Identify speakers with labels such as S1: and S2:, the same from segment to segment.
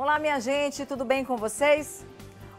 S1: Olá, minha gente, tudo bem com vocês?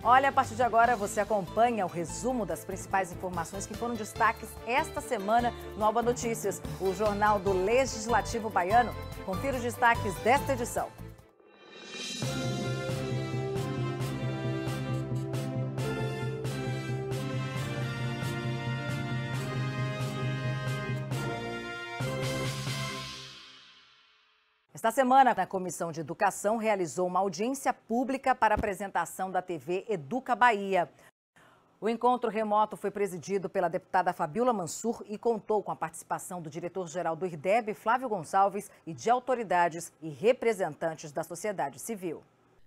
S1: Olha, a partir de agora você acompanha o resumo das principais informações que foram destaques esta semana no Alba Notícias, o jornal do Legislativo Baiano. Confira os destaques desta edição. Esta semana, a Comissão de Educação realizou uma audiência pública para a apresentação da TV Educa Bahia. O encontro remoto foi presidido pela deputada Fabíola Mansur e contou com a participação do diretor-geral do IRDEB, Flávio Gonçalves, e de autoridades e representantes da sociedade civil.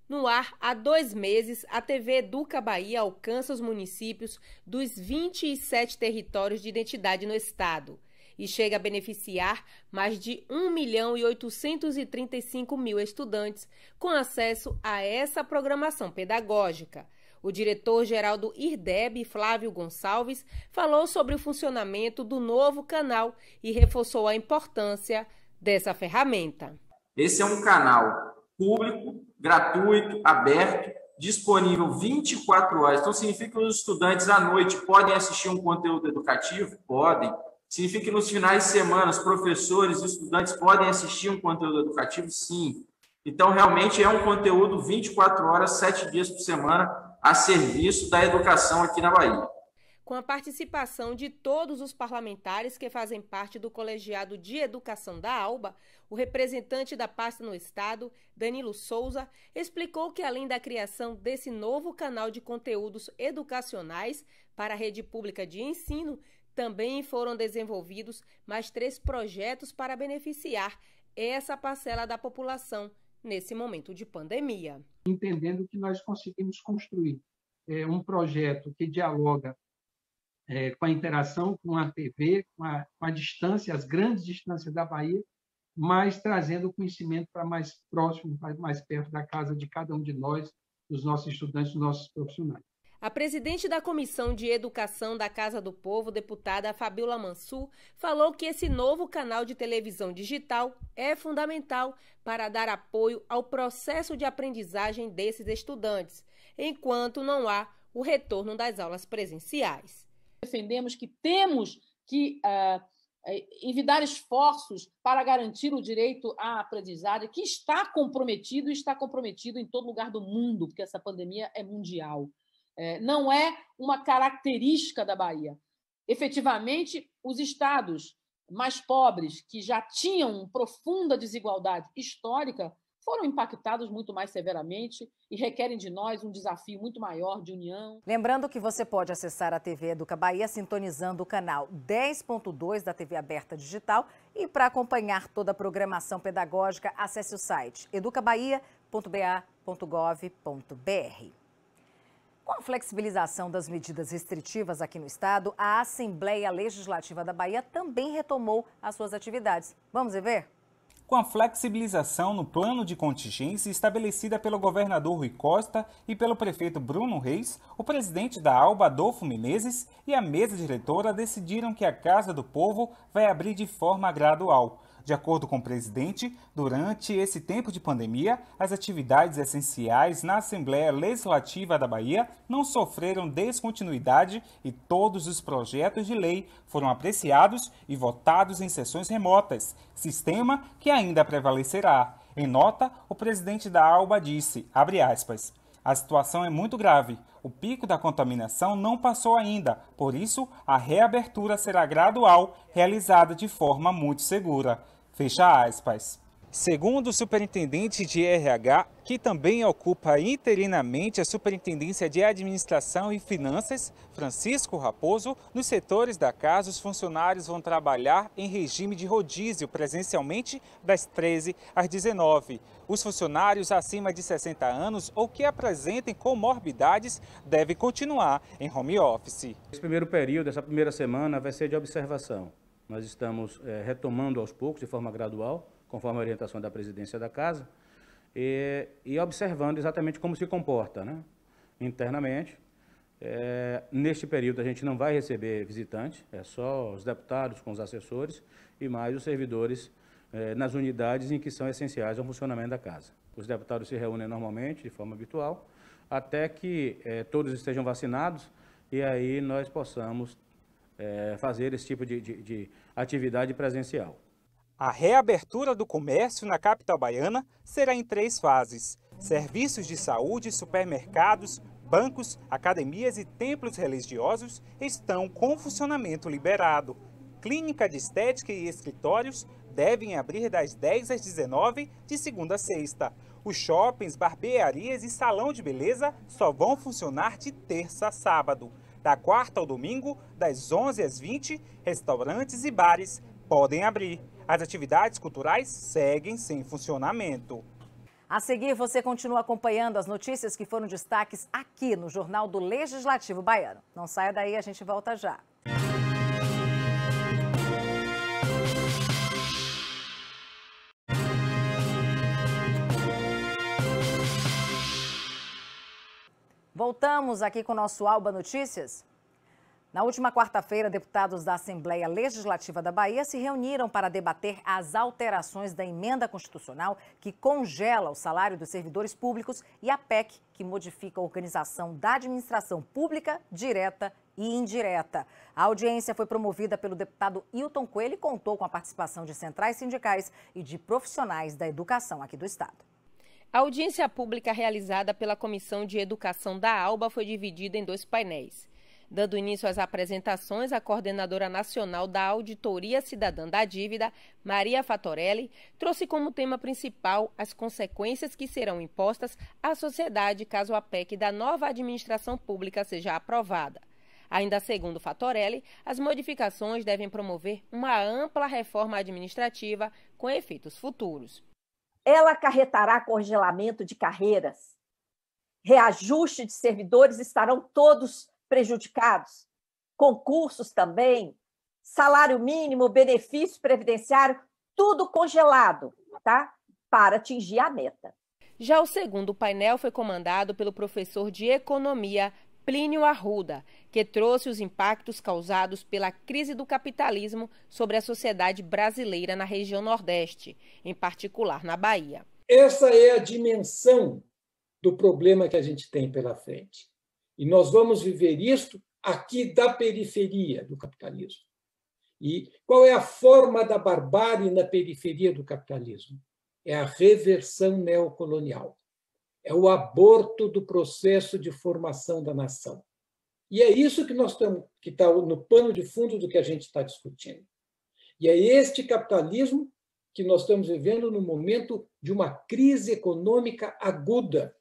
S2: No ar, há 2 meses, a TV Educa Bahia alcança os municípios dos 27 territórios de identidade no estado e chega a beneficiar mais de 1.835.000 estudantes com acesso a essa programação pedagógica. O diretor-geral do IRDEB, Flávio Gonçalves, falou sobre o funcionamento do novo canal e reforçou a importância dessa ferramenta.
S3: Esse é um canal público, gratuito, aberto, disponível 24 horas. Então, significa que os estudantes à noite podem assistir um conteúdo educativo? Podem. Significa que nos finais de semana, os professores e estudantes podem assistir um conteúdo educativo? Sim. Então, realmente é um conteúdo 24 horas, 7 dias por semana, a serviço da educação aqui na Bahia.
S2: Com a participação de todos os parlamentares que fazem parte do colegiado de educação da ALBA, o representante da pasta no estado, Danilo Souza, explicou que além da criação desse novo canal de conteúdos educacionais para a rede pública de ensino, também foram desenvolvidos mais 3 projetos para beneficiar essa parcela da população nesse momento de pandemia.
S4: Entendendo que nós conseguimos construir um projeto que dialoga com a interação com a TV, com a distância, as grandes distâncias da Bahia, mas trazendo o conhecimento para mais próximo, mais perto da casa de cada um de nós, dos nossos estudantes, dos nossos profissionais.
S2: A presidente da Comissão de Educação da Casa do Povo, deputada Fabíola Mansur, falou que esse novo canal de televisão digital é fundamental para dar apoio ao processo de aprendizagem desses estudantes, enquanto não há o retorno das aulas presenciais.
S5: Defendemos que temos que envidar esforços para garantir o direito à aprendizagem, que está comprometido em todo lugar do mundo, porque essa pandemia é mundial. Não é uma característica da Bahia. Efetivamente, os estados mais pobres, que já tinham profunda desigualdade histórica, foram impactados muito mais severamente e requerem de nós um desafio muito maior de união.
S1: Lembrando que você pode acessar a TV Educa Bahia sintonizando o canal 10.2 da TV Aberta Digital e para acompanhar toda a programação pedagógica, acesse o site educabahia.ba.gov.br. Com a flexibilização das medidas restritivas aqui no estado, a Assembleia Legislativa da Bahia também retomou as suas atividades. Vamos ver?
S6: Com a flexibilização no plano de contingência estabelecida pelo governador Rui Costa e pelo prefeito Bruno Reis, o presidente da ALBA, Adolfo Menezes, e a mesa diretora decidiram que a Casa do Povo vai abrir de forma gradual. De acordo com o presidente, durante esse tempo de pandemia, as atividades essenciais na Assembleia Legislativa da Bahia não sofreram descontinuidade e todos os projetos de lei foram apreciados e votados em sessões remotas, sistema que ainda prevalecerá. Em nota, o presidente da ALBA disse, abre aspas, a situação é muito grave. O pico da contaminação não passou ainda, por isso a reabertura será gradual, realizada de forma muito segura. Fecha aspas. Segundo o superintendente de RH, que também ocupa interinamente a Superintendência de Administração e Finanças, Francisco Raposo, nos setores da casa os funcionários vão trabalhar em regime de rodízio presencialmente das 13 às 19. Os funcionários acima de 60 anos ou que apresentem comorbidades devem continuar em home office.
S7: Esse primeiro período, essa primeira semana, vai ser de observação. Nós estamos retomando aos poucos, de forma gradual, conforme a orientação da presidência da casa, e observando exatamente como se comporta, né? Internamente. Neste período a gente não vai receber visitante, é só os deputados com os assessores e mais os servidores nas unidades em que são essenciais ao funcionamento da casa. Os deputados se reúnem normalmente, de forma habitual, até que todos estejam vacinados e aí nós possamos fazer esse tipo de atividade presencial.
S6: A reabertura do comércio na capital baiana será em 3 fases. Serviços de saúde, supermercados, bancos, academias e templos religiosos estão com funcionamento liberado. Clínica de estética e escritórios devem abrir das 10 às 19, de segunda a sexta. Os shoppings, barbearias e salão de beleza só vão funcionar de terça a sábado. Da quarta ao domingo, das 11 às 20, restaurantes e bares podem abrir. As atividades culturais seguem sem funcionamento.
S1: A seguir, você continua acompanhando as notícias que foram destaques aqui no Jornal do Legislativo Baiano. Não saia daí, a gente volta já. Voltamos aqui com o nosso Alba Notícias. Na última quarta-feira, deputados da Assembleia Legislativa da Bahia se reuniram para debater as alterações da emenda constitucional que congela o salário dos servidores públicos e a PEC, que modifica a organização da administração pública, direta e indireta. A audiência foi promovida pelo deputado Hilton Coelho e contou com a participação de centrais sindicais e de profissionais da educação aqui do estado.
S2: A audiência pública realizada pela Comissão de Educação da ALBA foi dividida em 2 painéis. Dando início às apresentações, a coordenadora nacional da Auditoria Cidadã da Dívida, Maria Fatorelli, trouxe como tema principal as consequências que serão impostas à sociedade caso a PEC da nova administração pública seja aprovada. Ainda segundo Fatorelli, as modificações devem promover uma ampla reforma administrativa com efeitos futuros.
S8: Ela acarretará congelamento de carreiras, reajuste de servidores, estarão todos prejudicados, concursos também, salário mínimo, benefício previdenciário, tudo congelado, tá? Para atingir a meta.
S2: Já o segundo painel foi comandado pelo professor de Economia, Plínio Arruda, que trouxe os impactos causados pela crise do capitalismo sobre a sociedade brasileira na região Nordeste, em particular na Bahia.
S9: Essa é a dimensão do problema que a gente tem pela frente. E nós vamos viver isto aqui da periferia do capitalismo. E qual é a forma da barbárie na periferia do capitalismo? É a reversão neocolonial. É o aborto do processo de formação da nação. E é isso que nós estamos, que está no pano de fundo do que a gente está discutindo. E é este capitalismo que nós estamos vivendo no momento de uma crise econômica aguda,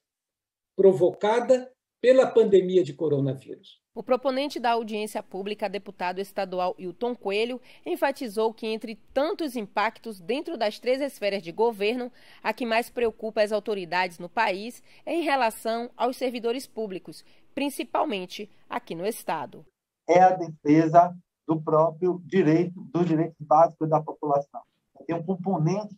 S9: provocada pela pandemia de coronavírus.
S2: O proponente da audiência pública, deputado estadual Hilton Coelho, enfatizou que, entre tantos impactos dentro das 3 esferas de governo, a que mais preocupa as autoridades no país é em relação aos servidores públicos, principalmente aqui no estado.
S10: É a defesa do próprio direito, dos direitos básicos da população. Tem um componente,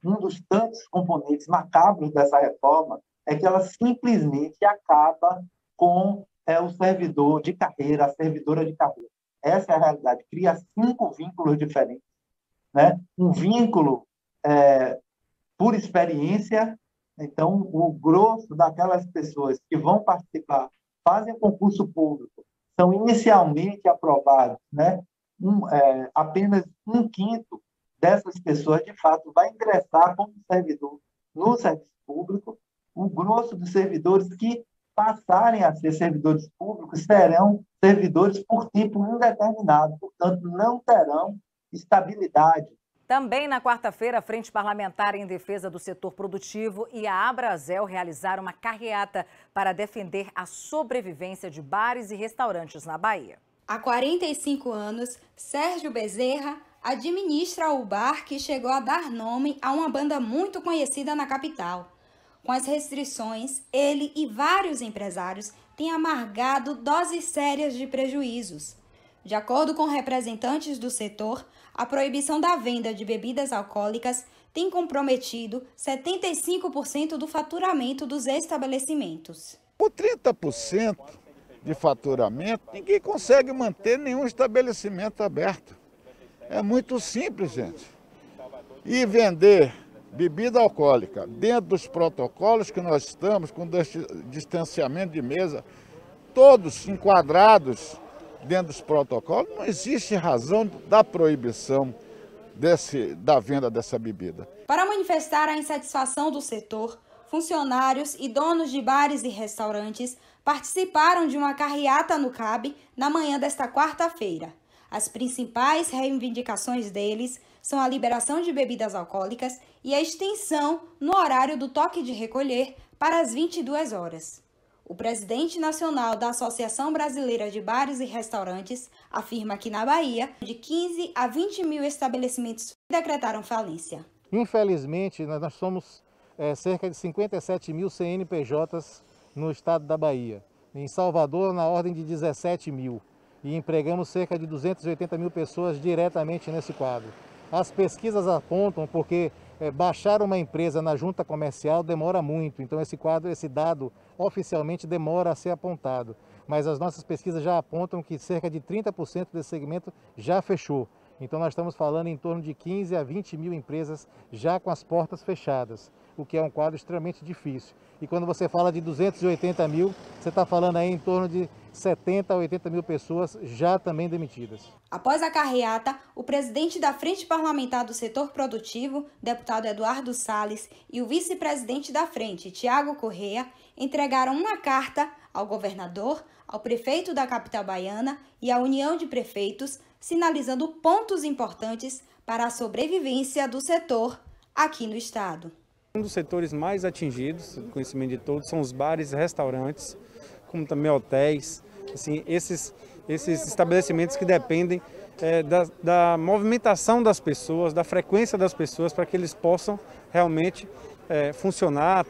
S10: um dos tantos componentes macabros dessa reforma, é que ela simplesmente acaba com o servidor de carreira, a servidora de carreira. Essa é a realidade. Cria 5 vínculos diferentes, né? Um vínculo por experiência. Então, o grosso daquelas pessoas que vão participar, fazem concurso público, são inicialmente aprovados, né? Apenas 1/5 dessas pessoas, de fato, vai ingressar como servidor no serviço público. O grosso dos servidores que passarem a ser servidores públicos serão servidores por tempo indeterminado, portanto, não terão estabilidade.
S1: Também na quarta-feira, a Frente Parlamentar em Defesa do Setor Produtivo e a Abrazel realizaram uma carreata para defender a sobrevivência de bares e restaurantes na Bahia.
S11: Há 45 anos, Sérgio Bezerra administra o bar que chegou a dar nome a uma banda muito conhecida na capital. Com as restrições, ele e vários empresários têm amargado doses sérias de prejuízos. De acordo com representantes do setor, a proibição da venda de bebidas alcoólicas tem comprometido 75% do faturamento dos estabelecimentos.
S12: Por 30% de faturamento, ninguém consegue manter nenhum estabelecimento aberto. É muito simples, gente. E vender bebida alcoólica dentro dos protocolos que nós estamos, com distanciamento de mesa, todos enquadrados dentro dos protocolos, não existe razão da proibição da venda dessa bebida.
S11: Para manifestar a insatisfação do setor, funcionários e donos de bares e restaurantes participaram de uma carreata no CAB na manhã desta quarta-feira. As principais reivindicações deles são a liberação de bebidas alcoólicas e a extensão no horário do toque de recolher para as 22 horas. O presidente nacional da Associação Brasileira de Bares e Restaurantes afirma que na Bahia, de 15 a 20 mil estabelecimentos decretaram falência.
S13: Infelizmente, nós somos cerca de 57 mil CNPJs no estado da Bahia. Em Salvador, na ordem de 17 mil. E empregamos cerca de 280 mil pessoas diretamente nesse quadro. As pesquisas apontam porque baixar uma empresa na junta comercial demora muito, então esse dado oficialmente demora a ser apontado. Mas as nossas pesquisas já apontam que cerca de 30% desse segmento já fechou. Então nós estamos falando em torno de 15 a 20 mil empresas já com as portas fechadas, o que é um quadro extremamente difícil. E quando você fala de 280 mil, você está falando aí em torno de 70 a 80 mil pessoas já também demitidas.
S11: Após a carreata, o presidente da Frente Parlamentar do Setor Produtivo, deputado Eduardo Salles, e o vice-presidente da Frente, Tiago Correia, entregaram uma carta ao governador, ao prefeito da capital baiana e à União de Prefeitos, sinalizando pontos importantes para a sobrevivência do setor aqui no estado.
S14: Um dos setores mais atingidos, do conhecimento de todos, são os bares e restaurantes, como também hotéis, assim, esses estabelecimentos que dependem da movimentação das pessoas, da frequência das pessoas, para que eles possam realmente funcionar,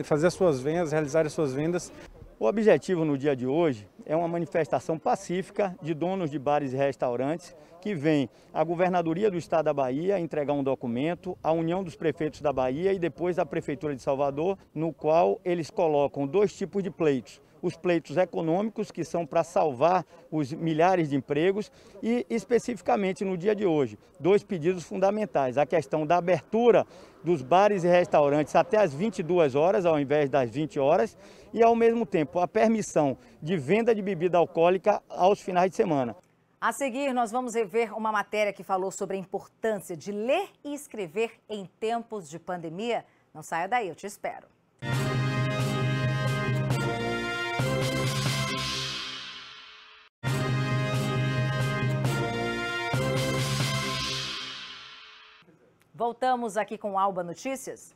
S14: fazer as suas vendas, realizar as suas vendas.
S15: O objetivo no dia de hoje é uma manifestação pacífica de donos de bares e restaurantes que vem à Governadoria do Estado da Bahia entregar um documento, à União dos Prefeitos da Bahia e depois à Prefeitura de Salvador, no qual eles colocam dois tipos de pleitos. Os pleitos econômicos, que são para salvar os milhares de empregos, e especificamente no dia de hoje, dois pedidos fundamentais. A questão da abertura dos bares e restaurantes até as 22 horas, ao invés das 20 horas, e ao mesmo tempo a permissão de venda de bebida alcoólica aos finais de semana.
S1: A seguir, nós vamos rever uma matéria que falou sobre a importância de ler e escrever em tempos de pandemia. Não saia daí, eu te espero. Voltamos aqui com Alba Notícias.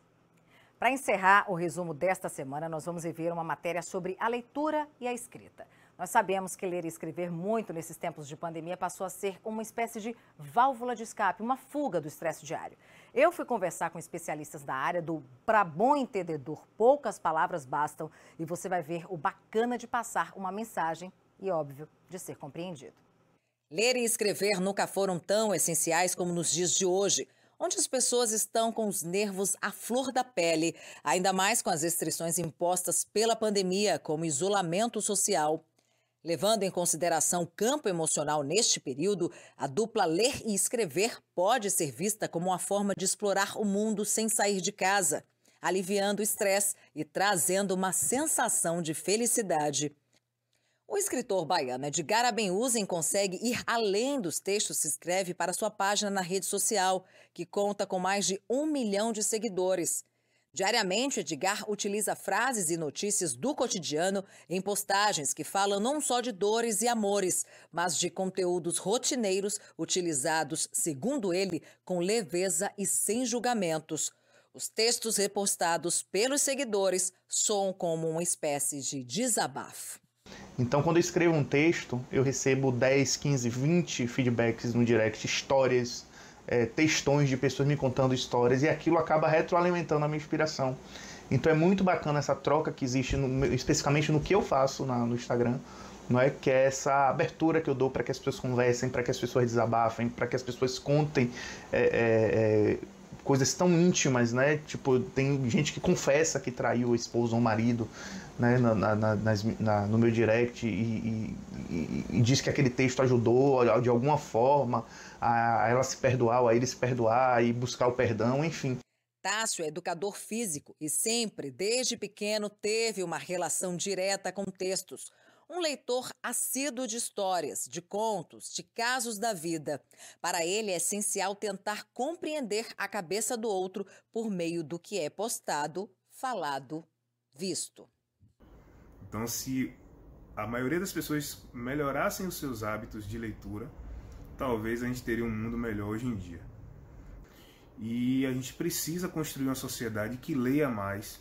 S1: Para encerrar o resumo desta semana, nós vamos rever uma matéria sobre a leitura e a escrita. Nós sabemos que ler e escrever muito nesses tempos de pandemia passou a ser uma espécie de válvula de escape, uma fuga do estresse diário. Eu fui conversar com especialistas da área do Pra Bom Entendedor, poucas palavras bastam, e você vai ver o bacana de passar uma mensagem e, óbvio, de ser compreendido. Ler e escrever nunca foram tão essenciais como nos dias de hoje, onde as pessoas estão com os nervos à flor da pele, ainda mais com as restrições impostas pela pandemia, como isolamento social. Levando em consideração o campo emocional neste período, a dupla ler e escrever pode ser vista como uma forma de explorar o mundo sem sair de casa, aliviando o estresse e trazendo uma sensação de felicidade. O escritor baiano Edgar Abenhusen consegue ir além dos textos que escreve para sua página na rede social, que conta com mais de 1 milhão de seguidores. Diariamente, Edgar utiliza frases e notícias do cotidiano em postagens que falam não só de dores e amores, mas de conteúdos rotineiros utilizados, segundo ele, com leveza e sem julgamentos. Os textos repostados pelos seguidores soam como uma espécie de desabafo.
S16: Então, quando eu escrevo um texto, eu recebo 10, 15, 20 feedbacks no direct, histórias, textões de pessoas me contando histórias, e aquilo acaba retroalimentando a minha inspiração. Então é muito bacana essa troca que existe, especificamente no que eu faço no Instagram, não é? Que é essa abertura que eu dou para que as pessoas conversem, para que as pessoas desabafem, para que as pessoas contem coisas tão íntimas, né? Tipo, tem gente que confessa que traiu a esposa ou o marido, né? No meu direct e diz que aquele texto ajudou de alguma forma a ela se perdoar, ou a ele se perdoar e buscar o perdão, enfim.
S1: Tássio é educador físico e sempre, desde pequeno, teve uma relação direta com textos. Um leitor assíduo de histórias, de contos, de casos da vida. Para ele é essencial tentar compreender a cabeça do outro por meio do que é postado, falado, visto.
S17: Então, se a maioria das pessoas melhorassem os seus hábitos de leitura, talvez a gente teria um mundo melhor hoje em dia. E a gente precisa construir uma sociedade que leia mais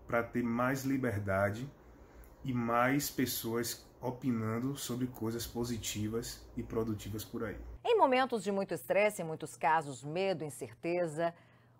S17: para ter mais liberdade e mais pessoas opinando sobre coisas positivas e produtivas por aí.
S1: Em momentos de muito estresse, em muitos casos, medo, incerteza,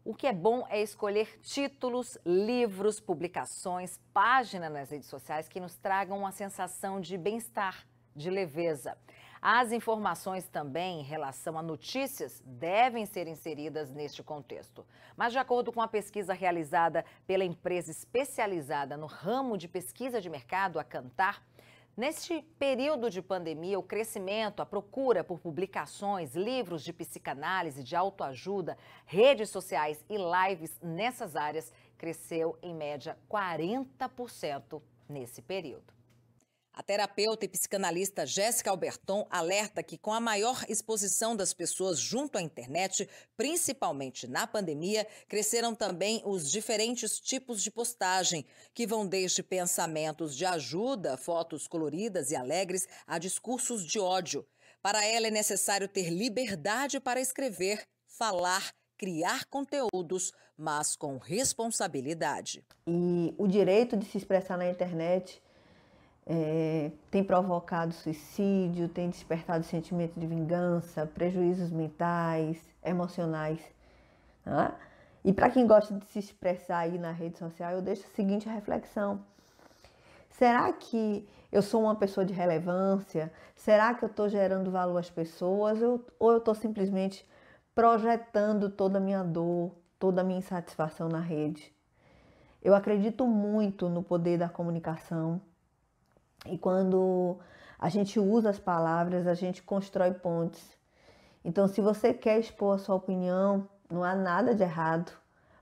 S1: o que é bom é escolher títulos, livros, publicações, páginas nas redes sociais que nos tragam uma sensação de bem-estar, de leveza. As informações também em relação a notícias devem ser inseridas neste contexto. Mas de acordo com a pesquisa realizada pela empresa especializada no ramo de pesquisa de mercado, a Kantar, neste período de pandemia, o crescimento, a procura por publicações, livros de psicanálise, de autoajuda, redes sociais e lives nessas áreas cresceu em média 40% nesse período. A terapeuta e psicanalista Jéssica Alberton alerta que com a maior exposição das pessoas junto à internet, principalmente na pandemia, cresceram também os diferentes tipos de postagem, que vão desde pensamentos de ajuda, fotos coloridas e alegres, a discursos de ódio. Para ela é necessário ter liberdade para escrever, falar, criar conteúdos, mas com responsabilidade.
S18: E o direito de se expressar na internet tem provocado suicídio, tem despertado sentimento de vingança, prejuízos mentais, emocionais. Né? E para quem gosta de se expressar aí na rede social, eu deixo a seguinte reflexão. Será que eu sou uma pessoa de relevância? Será que eu estou gerando valor às pessoas? Ou eu estou simplesmente projetando toda a minha dor, toda a minha insatisfação na rede? Eu acredito muito no poder da comunicação. E quando a gente usa as palavras, a gente constrói pontes. Então, se você quer expor a sua opinião, não há nada de errado.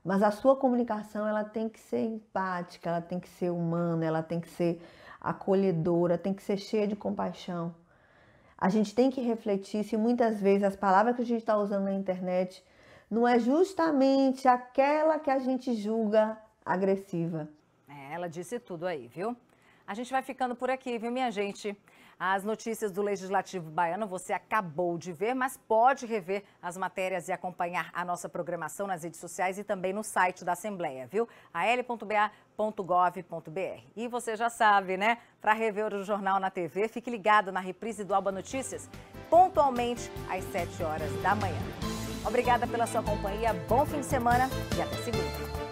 S18: Mas a sua comunicação, ela tem que ser empática, ela tem que ser humana, ela tem que ser acolhedora, tem que ser cheia de compaixão. A gente tem que refletir se muitas vezes as palavras que a gente está usando na internet não é justamente aquela que a gente julga agressiva.
S1: Ela disse tudo aí, viu? A gente vai ficando por aqui, viu, minha gente? As notícias do Legislativo Baiano você acabou de ver, mas pode rever as matérias e acompanhar a nossa programação nas redes sociais e também no site da Assembleia, viu? al.ba.gov.br. E você já sabe, né? Para rever o Jornal na TV, fique ligado na reprise do Alba Notícias, pontualmente às 7 horas da manhã. Obrigada pela sua companhia, bom fim de semana e até segunda.